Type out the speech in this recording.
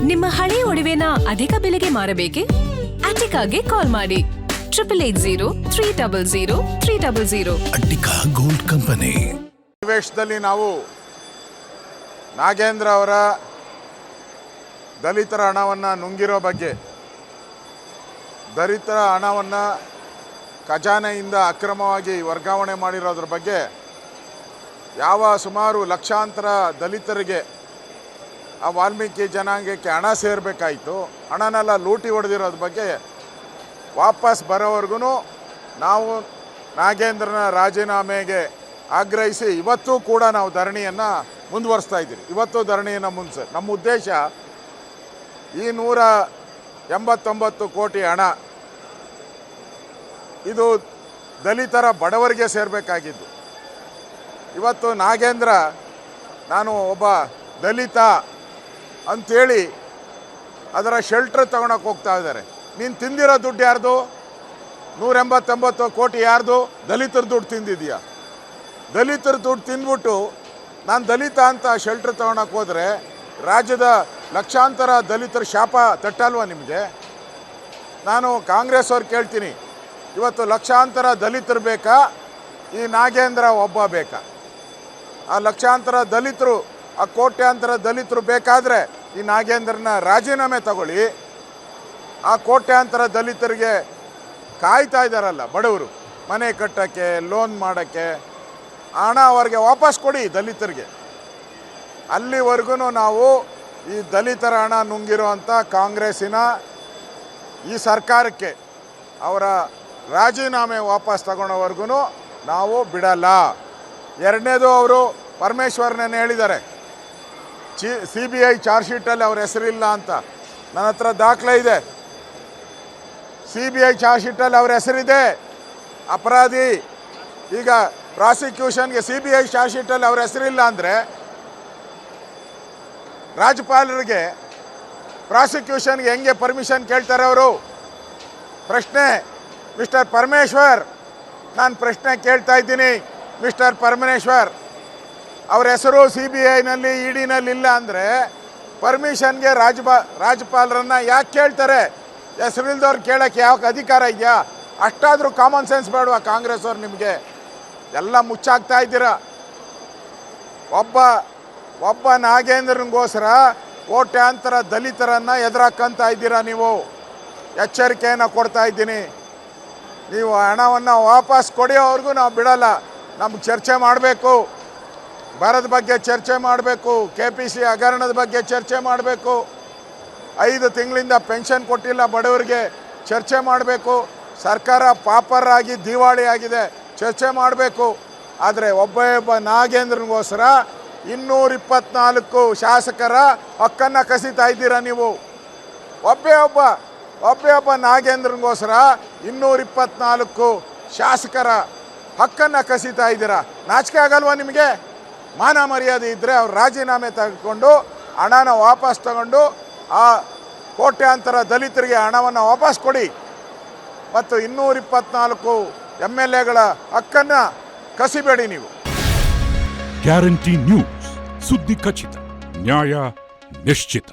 ನಿಮ್ಮ ಹಳೆ ಒಡವೆನ ಅಧಿಕ ಬೆಲೆಗೆ ಮಾರಬೇಕೆ? ಅಟಿಕಾಗೆ ಕಾಲ್ ಮಾಡಿ 8803000300. Attica gold company. ಸನ್ನಿವೇಶದಲ್ಲಿ ನಾವು ನಾಗೇಂದ್ರ ಅವರ ದಲಿತರ ಹಣವನ್ನು ನುಂಗಿರೋ ಬಗ್ಗೆ, ದಲಿತರ ಹಣವನ್ನು ಖಜಾನೆಯಿಂದ ಅಕ್ರಮವಾಗಿ ವರ್ಗಾವಣೆ ಮಾಡಿರೋದ್ರ ಬಗ್ಗೆ, ಸುಮಾರು ಲಕ್ಷಾಂತರ ದಲಿತರಿಗೆ ಆ ವಾಲ್ಮೀಕಿ ಜನಾಂಗಕ್ಕೆ ಹಣ ಸೇರಬೇಕಾಯಿತು, ಹಣನೆಲ್ಲ ಲೂಟಿ ಹೊಡೆದಿರೋದ್ರ ಬಗ್ಗೆ ವಾಪಸ್ ಬರೋವರೆಗೂ ನಾವು ನಾಗೇಂದ್ರನ ರಾಜೀನಾಮೆಗೆ ಆಗ್ರಹಿಸಿ ಇವತ್ತೂ ಕೂಡ ನಾವು ಧರಣಿಯನ್ನು ಮುಂದುವರಿಸ್ತಾ ಇದ್ದೀವಿ. ಇವತ್ತು ಧರಣಿಯನ್ನು ನಮ್ಮ ಉದ್ದೇಶ ಈ 189 ಕೋಟಿ ಹಣ ಇದು ದಲಿತರ ಬಡವರಿಗೆ ಸೇರಬೇಕಾಗಿದ್ದು. ಇವತ್ತು ನಾಗೇಂದ್ರ ನಾನು ಒಬ್ಬ ದಲಿತ ಅಂಥೇಳಿ ಅದರ ಶೆಲ್ಟ್ರ್ ತಗೊಳಕ್ಕೆ ಹೋಗ್ತಾ ಇದ್ದಾರೆ. ನೀನು ತಿಂದಿರೋ ದುಡ್ಡು ಯಾರ್ದು? 189 ಕೋಟಿ ಯಾರ್ದು? ದಲಿತರ ದುಡ್ಡು ತಿಂದಿದೆಯಾ? ದಲಿತರ ದುಡ್ಡು ತಿಂದ್ಬಿಟ್ಟು ನಾನು ದಲಿತ ಅಂತ ಶೆಲ್ಟ್ರ್ ತಗೊಳಕ್ಕೆ ಹೋದರೆ ರಾಜ್ಯದ ಲಕ್ಷಾಂತರ ದಲಿತರ ಶಾಪ ತಟ್ಟಲ್ವ ನಿಮಗೆ? ನಾನು ಕಾಂಗ್ರೆಸ್ ಅವ್ರು ಕೇಳ್ತೀನಿ, ಇವತ್ತು ಲಕ್ಷಾಂತರ ದಲಿತರು ಬೇಕಾ, ಈ ನಾಗೇಂದ್ರ ಒಬ್ಬ ಬೇಕಾ? ಆ ಲಕ್ಷಾಂತರ ದಲಿತರು, ಆ ಕೋಟ್ಯಾಂತರ ದಲಿತರು ಬೇಕಾದರೆ ಈ ನಾಗೇಂದ್ರನ ರಾಜೀನಾಮೆ ತಗೊಳ್ಳಿ. ಆ ಕೋಟ್ಯಾಂತರ ದಲಿತರಿಗೆ ಕಾಯ್ತಾ ಇದ್ದಾರಲ್ಲ ಬಡವರು, ಮನೆ ಕಟ್ಟೋಕ್ಕೆ, ಲೋನ್ ಮಾಡೋಕ್ಕೆ, ಹಣ ಅವ್ರಿಗೆ ವಾಪಸ್ ಕೊಡಿ ದಲಿತರಿಗೆ. ಅಲ್ಲಿವರೆಗೂ ನಾವು ಈ ದಲಿತರ ಹಣ ನುಂಗಿರೋ ಅಂಥ ಕಾಂಗ್ರೆಸ್ಸಿನ ಈ ಸರ್ಕಾರಕ್ಕೆ ಅವರ ರಾಜೀನಾಮೆ ವಾಪಸ್ ತಗೊಳ್ಳೋವರೆಗೂ ನಾವು ಬಿಡಲ್ಲ. ಎರಡನೇದು, ಅವರು ಪರಮೇಶ್ವರ್ನೇ ಹೇಳಿದ್ದಾರೆ CBI ಚಾರ್ಜ್ ಶೀಟಲ್ಲಿ ಅವ್ರ ಹೆಸರಿಲ್ಲ ಅಂತ. ನನ್ನ ಹತ್ರ ದಾಖಲೆ ಇದೆ. CBI ಚಾರ್ಜ್ ಶೀಟಲ್ಲಿ ಅವ್ರ ಹೆಸರಿದೆ, ಅಪರಾಧಿ. ಈಗ ಪ್ರಾಸಿಕ್ಯೂಷನ್ಗೆ CBI ಚಾರ್ಜ್ ಶೀಟಲ್ಲಿ ಅವ್ರ ಹೆಸರಿಲ್ಲ ಅಂದರೆ ರಾಜ್ಯಪಾಲರಿಗೆ ಪ್ರಾಸಿಕ್ಯೂಷನ್ಗೆ ಹೆಂಗೆ ಪರ್ಮಿಷನ್ ಕೇಳ್ತಾರೆ ಅವರು? ಪ್ರಶ್ನೆ ಮಿಸ್ಟರ್ ಪರಮೇಶ್ವರ್, ನಾನು ಪ್ರಶ್ನೆ ಕೇಳ್ತಾ ಇದ್ದೀನಿ. ಮಿಸ್ಟರ್ ಪರಮೇಶ್ವರ್, ಅವ್ರ ಹೆಸರು CBIನಲ್ಲಿ EDನಲ್ಲಿ ಇಲ್ಲ ಅಂದರೆ ಪರ್ಮಿಷನ್ಗೆ ರಾಜ್ಯಪಾಲರನ್ನು ಯಾಕೆ ಕೇಳ್ತಾರೆ? ಹೆಸರಿಲ್ದವ್ರು ಕೇಳೋಕ್ಕೆ ಯಾವ ಅಧಿಕಾರ ಇದೆಯಾ? ಅಷ್ಟಾದರೂ ಕಾಮನ್ ಸೆನ್ಸ್ ಬೇಡವಾ ಕಾಂಗ್ರೆಸ್ ಅವ್ರು? ನಿಮಗೆ ಎಲ್ಲ ಮುಚ್ಚಾಕ್ತಾ ಇದ್ದೀರಾ. ಒಬ್ಬ ನಾಗೇಂದ್ರನಿಗೋಸ್ಕರ ಕೋಟ್ಯಾಂತರ ದಲಿತರನ್ನು ಎದುರಾಕಂತ ಇದ್ದೀರಾ ನೀವು. ಎಚ್ಚರಿಕೆಯನ್ನು ಕೊಡ್ತಾ ಇದ್ದೀನಿ. ನೀವು ಹಣವನ್ನು ವಾಪಸ್ ಕೊಡೋವರೆಗೂ ನಾವು ಬಿಡಲ್ಲ. ನಮ್ಗೆ ಚರ್ಚೆ ಮಾಡಬೇಕು, ಬರದ ಬಗ್ಗೆ ಚರ್ಚೆ ಮಾಡಬೇಕು, KPC ಹಗರಣದ ಬಗ್ಗೆ ಚರ್ಚೆ ಮಾಡಬೇಕು, 5 ತಿಂಗಳಿಂದ ಪೆನ್ಷನ್ ಕೊಟ್ಟಿಲ್ಲ ಬಡವರಿಗೆ ಚರ್ಚೆ ಮಾಡಬೇಕು, ಸರ್ಕಾರ ಪಾಪರಾಗಿ ದಿವಾಳಿ ಆಗಿದೆ ಚರ್ಚೆ ಮಾಡಬೇಕು. ಆದರೆ ಒಬ್ಬ ನಾಗೇಂದ್ರನಿಗೋಸ್ಕರ 224 ಶಾಸಕರ ಹಕ್ಕನ್ನು ಕಸಿತಾ ಇದ್ದೀರಾ ನೀವು. ಒಬ್ಬ ನಾಗೇಂದ್ರನಿಗೋಸ್ಕರ 224 ಶಾಸಕರ ಹಕ್ಕನ್ನು ಕಸಿತಾ ಇದ್ದೀರಾ. ನಾಚಿಕೆ ಆಗಲ್ವಾ ನಿಮಗೆ? ಮಾನ ಮರ್ಯಾದೆ ಇದ್ದರೆ ಅವ್ರು ರಾಜೀನಾಮೆ ತೆಗೆದುಕೊಂಡು ಹಣನ ವಾಪಸ್ ತಗೊಂಡು ಆ ಕೋಟ್ಯಾಂತರ ದಲಿತರಿಗೆ ಹಣವನ್ನು ವಾಪಸ್ ಕೊಡಿ. ಮತ್ತು 224 MLAಗಳ ಹಕ್ಕನ್ನು ಕಸಿಬೇಡಿ ನೀವು. ಗ್ಯಾರಂಟಿ ನ್ಯೂಸ್, ಸುದ್ದಿ ಖಚಿತ, ನ್ಯಾಯ ನಿಶ್ಚಿತ.